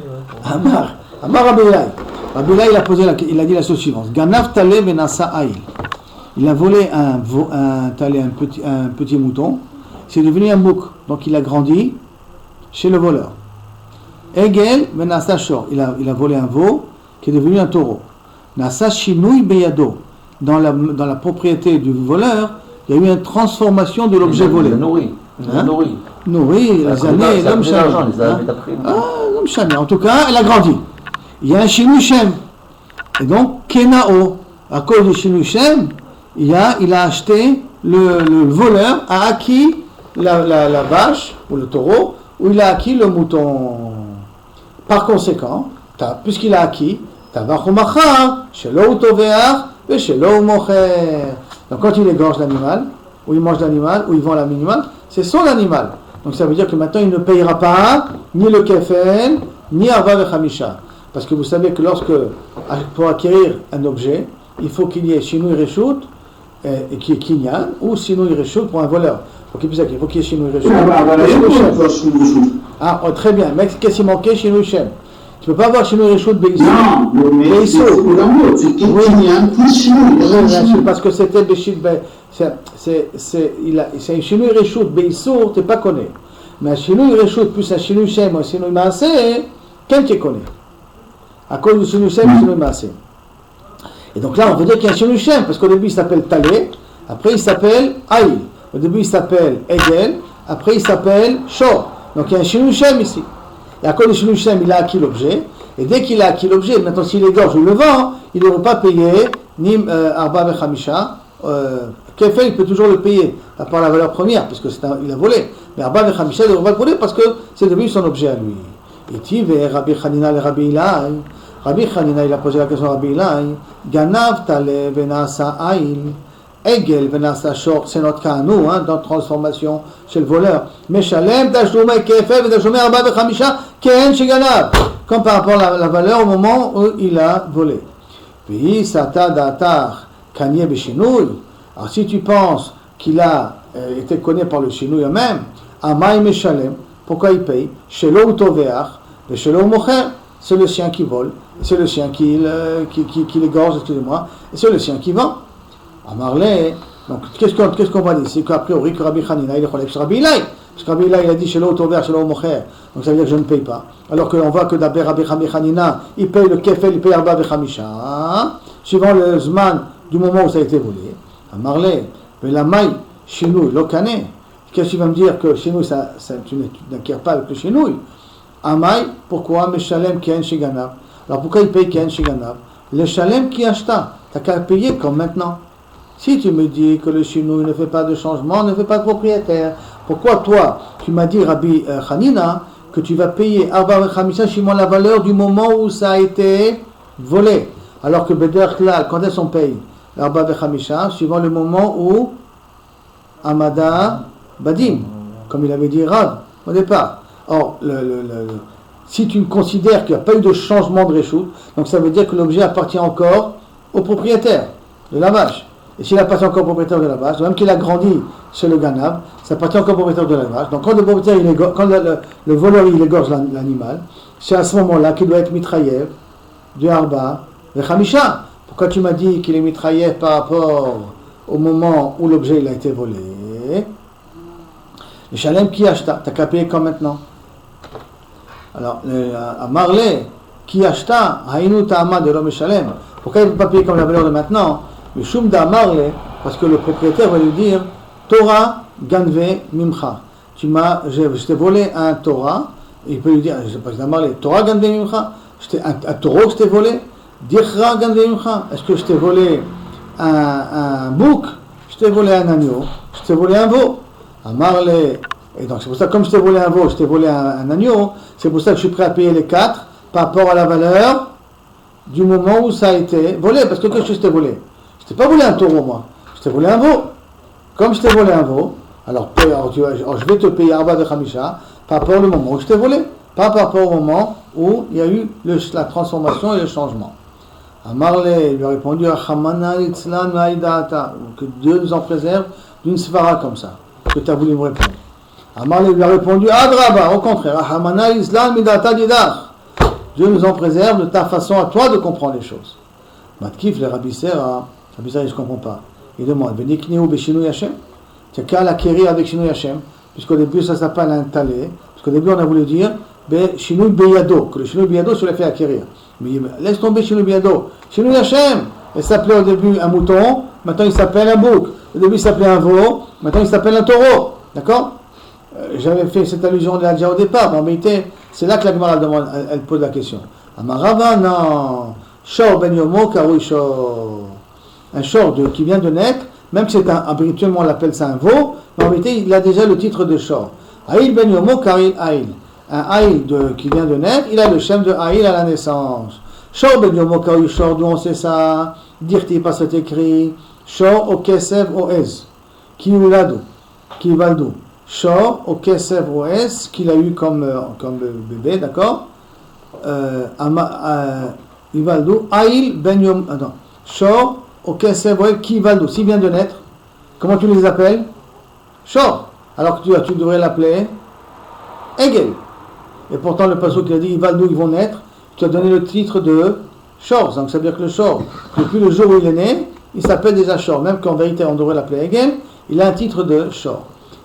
Amar Rabbi Elai. Rabbi Elai, il a dit la chose suivante. Ganav talé benasa aïl. Il a volé un petit mouton, c'est devenu un mouk, donc il a grandi chez le voleur. Egel benasa shor, il a volé un veau qui est devenu un taureau. Nasa shinui beyado, dans la propriété du voleur, il y a eu une transformation de l'objet volé. Nourri, les années, l'homme chani. L'homme chani. En tout cas, elle a grandi. Il y a un shinui shem. Et donc, kenao, à cause du shinui shem, il a acheté, le voleur a acquis la vache ou le taureau, ou il a acquis le mouton. Par conséquent, puisqu'il a acquis, donc quand il égorge l'animal, ou il mange l'animal, ou il vend l'animal, c'est son animal. Donc ça veut dire que maintenant il ne payera pas ni le kefel, ni arba vechamisha. Parce que vous savez que pour acquérir un objet, il faut qu'il y ait shinui reshut, qui est kinyan, ou shinui reshut pour un voleur. Il faut qu'il y ait shinui reshut. Ah, très bien. Mais qu'est-ce qui manquait? Shinui shem. Tu ne peux pas avoir shinui reshut beisou. Non, mais c'est kinyan plus shinui. Parce que c'était béchit, c'est un shinui reshut beisou, tu n'es pas connu. Mais un shinui reshut plus un shinui shem ou un shinui maaseh, quel tu connais? À cause du shinui shem, shinui maaseh. Et donc là, on veut dire qu'il y a un shinui shem, parce qu'au début il s'appelle talé, Après, il s'appelle Aïl. Au début, il s'appelle Egel. Après, il s'appelle Shor. Donc, il y a un Shinui Shem ici. Et à cause du Shinui Shem, il a acquis l'objet. Et dès qu'il a acquis l'objet, maintenant, s'il égorge ou le vend, il ne devrait pas payer ni Arba Vechamisha. Kefel, il peut toujours le payer, à part la valeur première, puisque il a volé. Mais Arba Vechamisha, il ne devrait pas le voler parce que c'est devenu son objet à lui. Et Tiv et Rabbi Chanina le Rabbi Ilai. Rabbi Chanina, il a posé la question à Rabbi Ilai. Ganav Tale Venasa Aïl. Egel Venasa Shor, c'est notre cas à nous, dans transformation chez le voleur. Meshalem Tashlume Kefel Tashlume Arba Vechamisha Ken Sheganav. Comme par rapport à la valeur au moment où il a volé. Puis Sata Datar Kanye Beshinouy. Alors si tu penses qu'il a été connu par le Shinouy même, Amay Meshalem, pourquoi il paye? Chez l'eau Toveach, et chez l'eau Mocher, c'est le sien qui vole, c'est le sien qui l'égorge, excusez-moi, et c'est le sien qui vend. Amarle, donc qu'est-ce qu'on va dire? C'est qu'a priori que Rabbi Chanina il est collègue sur Rabbi Ilai. Parce que Rabbi Ilai il a dit chez l'eau Toveach, chez l'eau Mocher, donc ça veut dire que je ne paye pas. Alors qu'on voit que d'abord Rabbi Chanina, il paye le Kefel, il paye Arba Vechamisha, suivant le Zman du moment où ça a été volé. Amarle, mais la maille, Shinouy, Lokane. Qu'est-ce qu'il va me dire que chez nous, tu n'acquiers pas avec le chez nous? Amay, pourquoi Meshalem Ken Shiganav? Alors pourquoi il paye Ken Shiganav? Le Shalem qui acheta, tu n'as qu'à payer comme maintenant. Si tu me dis que le Shinouy ne fait pas de changement, ne fait pas de propriétaire, pourquoi toi, tu m'as dit, Rabbi Chanina, que tu vas payer Arba Vechamisha suivant la valeur du moment où ça a été volé? Alors que Beder Klal, quand est-ce qu'on paye Arba Vechamisha, suivant le moment où Amada Badim, comme il avait dit Rav au départ. Or, si tu considères qu'il n'y a pas eu de changement de réchoute, donc ça veut dire que l'objet appartient encore au propriétaire de la vache. Et s'il appartient encore au propriétaire de la vache, même qu'il a grandi chez le Ganav, ça appartient encore au propriétaire de la vache. Donc quand le propriétaire, quand le voleur il égorge l'animal, c'est à ce moment-là qu'il doit être mitraillev, du Arba, de Khamisha. Pourquoi tu m'as dit qu'il est mitraillev par rapport au moment où l'objet il a été volé? Le Shalem qui acheta, t'as qu'à payer comme maintenant. Alors, à Marley, qui acheta, Haïnou Ta'ama de l'homme Shalem. Pourquoi il ne peut pas payer comme la valeur de maintenant? Le Shum d'Amarle, parce que le propriétaire va lui dire Torah Ganve Mimcha. Je t'ai volé un Torah, il peut lui dire, je ne sais pas, d'Amarle, Torah Ganve Mimcha, un taureau que je t'ai volé, Dirra Ganve Mimcha. Est-ce que je t'ai volé un bouc? Je t'ai volé un agneau, je t'ai volé un veau. Amarle, et donc c'est pour ça que comme je t'ai volé un veau, je t'ai volé un agneau, c'est pour ça que je suis prêt à payer les 4 par rapport à la valeur du moment où ça a été volé. Parce que qu'est-ce que je t'ai volé? Je t'ai pas volé un taureau, moi. Je t'ai volé un veau. Comme je t'ai volé un veau, alors je vais te payer Arba de Khamisha par rapport au moment où je t'ai volé. Pas par rapport au moment où il y a eu la transformation et le changement. Amarle lui a répondu que Dieu nous en préserve d'une svara comme ça, que tu as voulu me répondre. Amarle lui a répondu Adraba, au contraire, Dieu nous en préserve de ta façon à toi de comprendre les choses. Matkif, le Rabbi Serra, je ne comprends pas. Il demande Venikneu Beshinui Hashem. Tu n'as qu'à l'acquérir avec Shinui Hashem, puisqu'au début ça s'appelle un talé, parce qu'au début on a voulu dire Shinui Beyado, que le Shinui Beyado se l'a fait acquérir. Mais laisse tomber Shinui Beyado. Shinui Hashem, il s'appelait au début un mouton, maintenant il s'appelle un bouc. Au début il s'appelait un veau, maintenant il s'appelle un taureau. D'accord? J'avais fait cette allusion là déjà au départ, mais en réalité, c'est là que la Gemara demande, elle pose la question. Amarava, non. Shor ben yomo karui shor. Un shor qui vient de naître, même si habituellement on l'appelle ça un veau, mais en réalité il a déjà le titre de shor. Aïl ben yomo karil aïl. Un aïl qui vient de naître, il a le shem de aïl à la naissance. Shor ben yomo karui shor, d'où on sait ça? Dirti pas c'est écrit. Shor au kesev au ez. Qui uladu. Qui valdu. Shor au kesev au ez, qu'il a eu comme bébé, d'accord? Ivaldu, Aïl Ben Yom, attends, Shor, ok, c'est vrai, qui Ivaldu, s'il vient de naître, comment tu les appelles? Shor, alors que tu devrais l'appeler Egel. Et pourtant, le pasuk qui a dit Ivaldu, ils vont naître, tu as donné le titre de Shor, donc ça veut dire que le Shor, depuis le jour où il est né, il s'appelle déjà Shor, même qu'en vérité on devrait l'appeler Egel, il a un titre de Shor.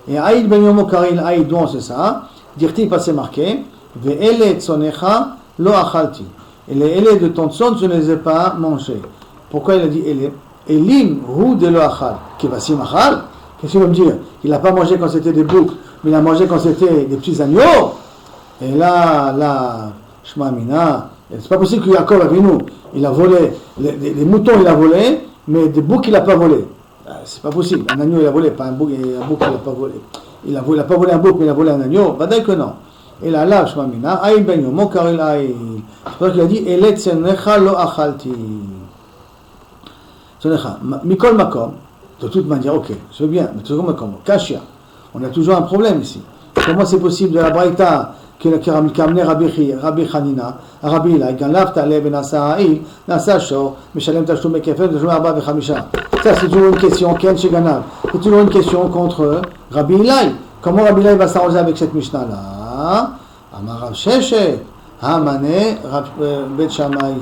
Et Aïl Ben Yom Karil Aïl, d'où on sait ça, dirti pas c'est marqué, Ve'ele tsonecha lo achalti. Et les élés de ton tson, je ne les ai pas mangés. Pourquoi il a dit élés? Elim hu de lo achal. Kivasim achal. Qu'est-ce qu'il veut me dire? Il n'a pas mangé quand c'était des boucs, mais il a mangé quand c'était des petits agneaux. Et là, Shema Mina, c'est pas possible que Yaakov Avinu, il a volé, les moutons il a volé, mais des boucs il n'a pas volé. C'est pas possible. Un agneau il a volé, pas un bouc, et un bouc il n'a pas volé. Il n'a pas volé un bouc, mais il a volé un agneau. Badaï que non. Et là, Shema Mina, Aïl ben yomo karil aïl. C'est pour ça qu'il a dit, Elet tzenecha lo achalti. Tzenecha, mikol makom. De toute manière, ok, je veux bien, mais toujours comme Kashia. On a toujours un problème ici. Comment c'est possible de la Braïta qui a amené Rabbi Hanina, Rabbi Ilaï, Ganlav Taleb et Nasa Haïl, Nasa Shor, Meshalem Tashtum Ekefel, de jouer Abba Bechamisha. Ça, c'est toujours une question, Ken Sheganav. C'est toujours une question contre Rabbi Ilaï. Comment Rabbi Ilaï va s'arranger avec cette Mishnah-là? Amarav Sheshet, Hamane, Bet Shammai.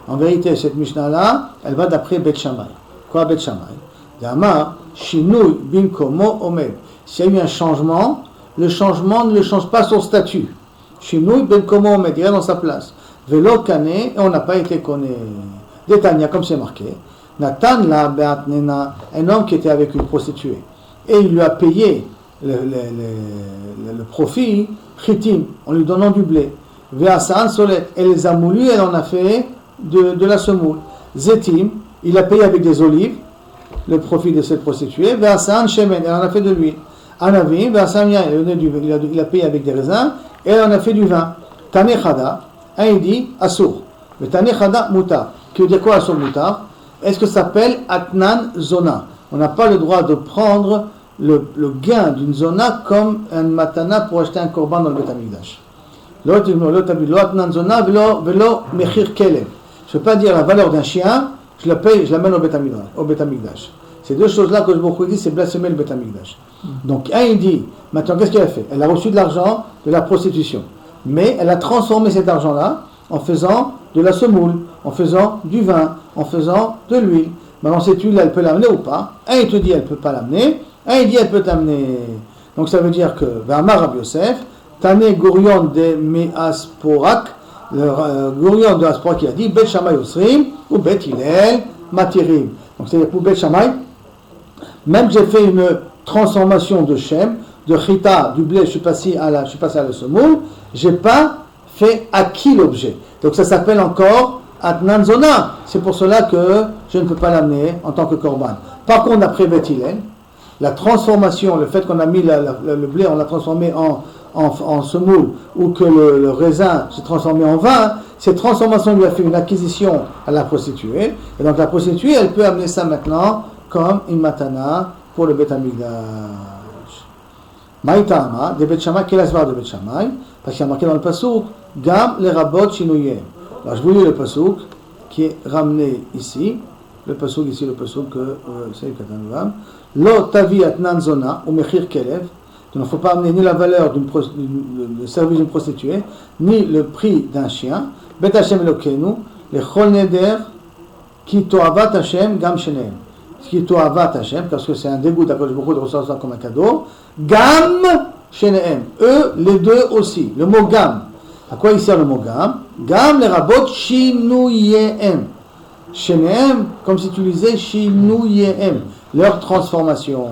En vérité, cette Mishnah-là, elle va d'après Bet Shammai. Quoi Bet Shammai? D'Amar, Shinui Bimkomo Omed. S'il y a eu un changement, le changement ne change pas son statut. Shinui Bimkomo Omed, il est dans sa place. Velo Kane, et on n'a pas été connu. Détania, comme c'est marqué. Nathan la Beatnena, un homme qui était avec une prostituée. Et il lui a payé le profit, Chitim, en lui donnant du blé. Veasaan Solet, elle les a moulus, elle en a fait de la semoule. Zetim, il a payé avec des olives. Le profit de cette prostituée, Ve'asan Shemen, elle en a fait de l'huile. Anavim, Ve'asan Yain, il a payé avec des raisins, et elle en a fait du vin. Tanechada, il dit Assour. Le Tanechada Mutar. Qui veut dire quoi Assour Mutar? Est-ce que ça s'appelle Atnan Zona? On n'a pas le droit de prendre le gain d'une Zona comme un matana pour acheter un korban dans le Beth Amikdash. Lo Atnan Zona, velo Mechir Kelev. Je ne peux pas dire la valeur d'un chien. Je la paye, je l'amène au Beth Amikdash. Ces deux choses-là que je vous dis, c'est blasphémer le Beth Amikdash. Donc, il dit, maintenant, qu'est-ce qu'elle a fait? Elle a reçu de l'argent de la prostitution. Mais elle a transformé cet argent-là en faisant de la semoule, en faisant du vin, en faisant de l'huile. Maintenant, cette huile, elle peut l'amener ou pas? Il te dit, elle ne peut pas l'amener. Il dit, elle peut t'amener. Donc, ça veut dire que, V'amar Rabbi Yosef, Tane Gourion de Measporak, le Gourion de Aspora qui a dit Bet Shammai Osrim ou Bet Hillel Matirim. Donc c'est-à-dire pour Bet Shammai, même que j'ai fait une transformation de Shem, de Chita, du blé, je suis passé à la semoule, j'ai pas fait acquis l'objet. Donc ça s'appelle encore Atnan Zona. C'est pour cela que je ne peux pas l'amener en tant que korban. Par contre, après Bet Hillel, la transformation, le fait qu'on a mis le blé, on l'a transformé en semoule, ou que le raisin s'est transformé en vin, cette transformation lui a fait une acquisition à la prostituée, et donc la prostituée, elle peut amener ça maintenant comme une matana pour le Beth Amikdash. Maïtama, de Beth Shammai, quel est l'asvar de Beth Shammai? Parce qu'il y a marqué dans le pasouk, Gam le rabot shinuyem. Alors je vous lis le pasouk qui est ramené ici, le pasouk que c'est le Katan Lo tavi atnan zona, ou mechir kelev. Il ne faut pas amener ni la valeur du service d'une prostituée, ni le prix d'un chien. Bet Hashem Elokeinu, le chol neder, ki toavat Hashem gam shenehem. Ki toavat Hashem, parce que c'est un dégoût d'Akadosh Baruch Hu de recevoir ça comme un cadeau. Gam shenehem, eux, les deux aussi. Le mot gam. À quoi il sert le mot gam? Gam les rabot shinuyehem. Shenehem, comme si tu disais shinuyehem, leur transformation.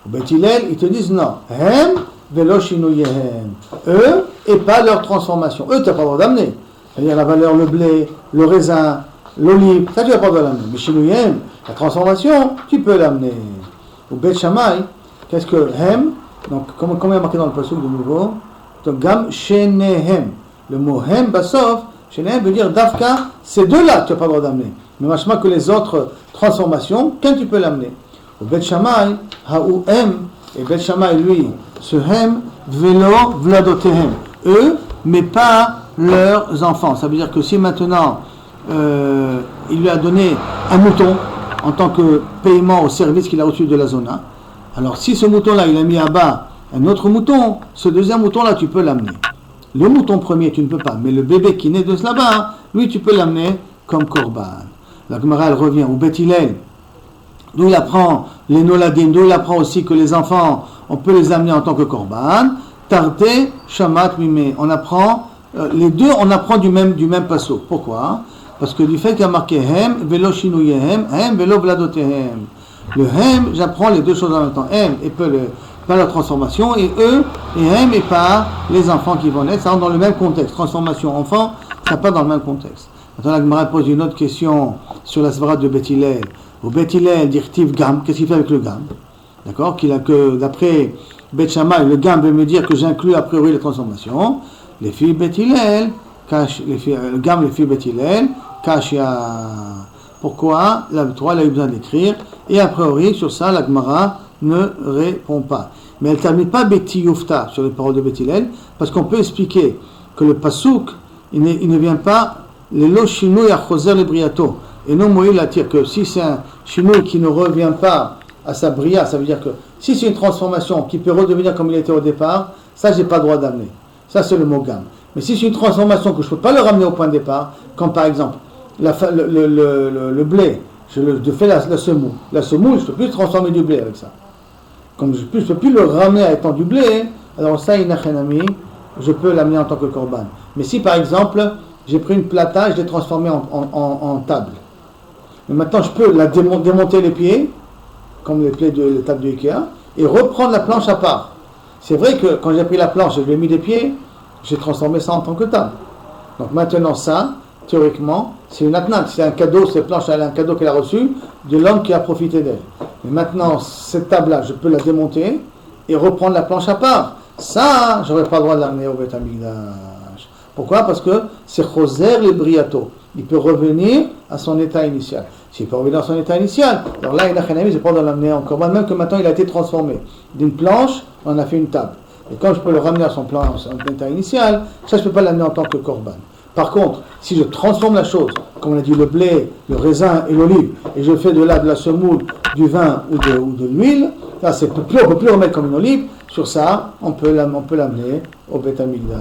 Au Beth Hillel, ils te disent non. Hem velo shinuyehem. Eux et pas leur transformation. Eux, tu n'as pas le droit d'amener. C'est-à-dire la valeur, le blé, le raisin, l'olive, ça tu n'as pas le droit d'amener. Mais shinuyehem, la transformation, tu peux l'amener. Au Beth Shammai, qu'est-ce que hem? Donc, comment il y a marqué dans le passage de nouveau? Donc, gam shenehem. Le mot hem, basof, shenehem veut dire dafka, ces deux-là, tu n'as pas le droit d'amener. Mais machma que les autres transformations, quand tu peux l'amener? Au Beth Shammai, haou hem, et Beth Shammai, lui, ce hem, velo vladotehem. Eux, mais pas leurs enfants. Ça veut dire que si maintenant, il lui a donné un mouton, en tant que paiement au service qu'il a reçu de la zona, alors si ce mouton-là, il a mis à bas un autre mouton, ce deuxième mouton-là, tu peux l'amener. Le mouton premier, tu ne peux pas, mais le bébé qui naît de là-bas, lui, tu peux l'amener comme korban. La Gemara, elle revient au Beth Hillel, d'où il apprend les noladim, d'où il apprend aussi que les enfants, on peut les amener en tant que korban. Tarte, shamat, mimé. On apprend, les deux, on apprend du même passo. Pourquoi? Parce que du fait qu'il y a marqué hem, velo shinuyehem, hem, velo vladotehem. Le hem, j'apprends les deux choses en même temps. Hem et pas la transformation, et eux, et hem et pas les enfants qui vont naître. Ça rentre dans le même contexte. Transformation enfant, ça pas dans le même contexte. Maintenant, la Gemara pose une autre question sur la svara de Beth Hillel. Au Beth Hillel, directive gam, qu'est-ce qu'il fait avec le gam? D'accord? Que d'après Beth Shammai, le gam veut me dire que j'inclus a priori les transformations. Les filles Beth Hillel, le gam, les filles Beth Hillel, kashia. Pourquoi la Torah a eu besoin d'écrire? Et a priori, sur ça, la Gemara ne répond pas. Mais elle ne termine pas Beti Yufta sur les paroles de Beth Hillel, parce qu'on peut expliquer que le pasouk, il ne vient pas le lo shinui achoser le briato. Et non, Moïse l'attire que si c'est un shinui qui ne revient pas à sa bria, ça veut dire que si c'est une transformation qui peut redevenir comme il était au départ, ça, j'ai pas le droit d'amener. Ça, c'est le mot gam. Mais si c'est une transformation que je ne peux pas le ramener au point de départ, comme par exemple le blé, je fais la semoule. La semoule, je ne peux plus transformer du blé avec ça. Comme je ne peux plus le ramener à étant du blé, alors ça, inachenami, je peux l'amener en tant que korban. Mais si par exemple, j'ai pris une plata, je l'ai transformée en table. Mais maintenant, je peux la démonter les pieds, comme les pieds de la table de Ikea, et reprendre la planche à part. C'est vrai que quand j'ai pris la planche et je lui ai mis des pieds, j'ai transformé ça en tant que table. Donc maintenant, ça, théoriquement, c'est une atnat, c'est un cadeau, cette planche, elle est un cadeau qu'elle a reçu de l'homme qui a profité d'elle. Mais maintenant, cette table-là, je peux la démonter et reprendre la planche à part. Ça, j'aurais pas le droit de l'amener au Beth Amikdash. Pourquoi? Parce que c'est choser le briato. Il peut revenir à son état initial. S'il peut revenir à son état initial, alors là, il n'a rien à j'ai pas le droit de l'amener encore. Même que maintenant, il a été transformé. D'une planche, on a fait une table. Et comme je peux le ramener à son état initial, ça, je ne peux pas l'amener en tant que korban. Par contre, si je transforme la chose, comme on a dit, le blé, le raisin et l'olive, et je fais de la semoule, du vin ou de l'huile, là, on ne peut plus remettre comme une olive. Sur ça, on peut l'amener au Beth Amikdash.